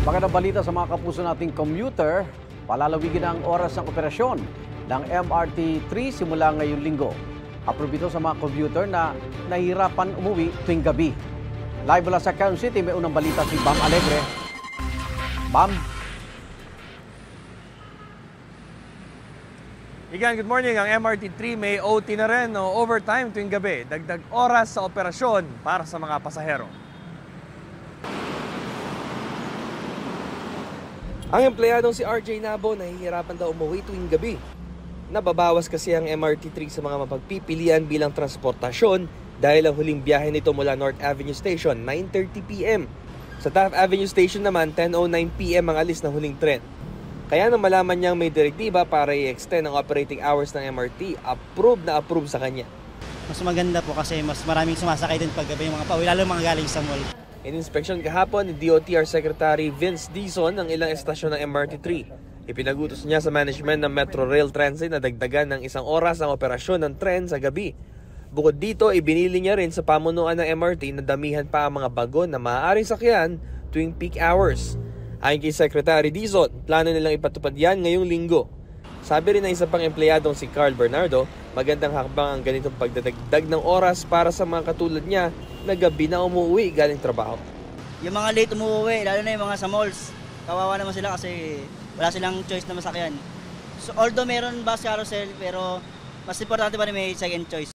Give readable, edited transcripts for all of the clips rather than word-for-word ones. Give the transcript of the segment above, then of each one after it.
Magandang balita sa mga kapuso nating commuter, palalawigin ang oras ng operasyon ng MRT 3 simula ngayong linggo. Approve ito sa mga commuter na nahihirapan umuwi tuwing gabi. Live mula sa Quezon City, may unang balita si Bam Alegre. Bam? Igan, good morning. Ang MRT 3 may OT na rin o overtime tuwing gabi. Dagdag oras sa operasyon para sa mga pasahero. Ang empleyadong si RJ Nabo nahihirapan daw umuwi tuwing gabi. Nababawas kasi ang MRT 3 sa mga mapagpipilian bilang transportasyon dahil ang huling biyahe nito mula North Avenue Station 9:30 p.m. Sa Taft Avenue Station naman 10:09 p.m. ang alis ng huling tren. Kaya nang malaman niyang may direktiba para i-extend ang operating hours ng MRT, approve sa kanya. Mas maganda po kasi mas maraming sumasakay din paggabi yung mga pauwi, lalo mga galing sa mall. In-inspection kahapon ni DOTR Secretary Vince Dizon ang ilang estasyon ng MRT 3. Ipinagutos niya sa management ng Metro Rail Transit na dagdagan ng 1 oras ang operasyon ng tren sa gabi. Bukod dito, ibinili niya rin sa pamunuan ng MRT na damihan pa ang mga bagon na maaaring sakyan tuwing peak hours. Ayon kay Secretary Dizon, plano nilang ipatupad yan ngayong linggo. Sabi rin ng isa pang empleyadong si Carl Bernardo, magandang hakbang ang ganitong pagdadagdag ng oras para sa mga katulad niya na gabi na umuwi galing trabaho. Yung mga late umuwi, lalo na yung mga sa malls, kawawa naman sila kasi wala silang choice na masakyan. So although meron bus carousel, pero mas importante pa rin may second choice.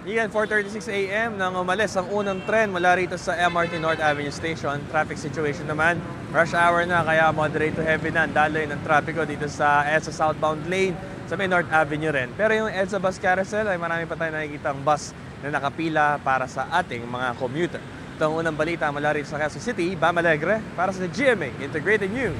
Igan, 4:36 a.m. nang umalis ang unang tren mula rito sa MRT North Avenue Station. Traffic situation naman, rush hour na kaya moderate to heavy na ang daloy ng trapiko dito sa EDSA southbound lane sa may North Avenue rin. Pero yung EDSA bus carousel ay marami pa tayong nakikita ang bus na nakapila para sa ating mga commuter. Ito ang unang balita mula rito sa Quezon City, Bam Alegre para sa GMA Integrated News.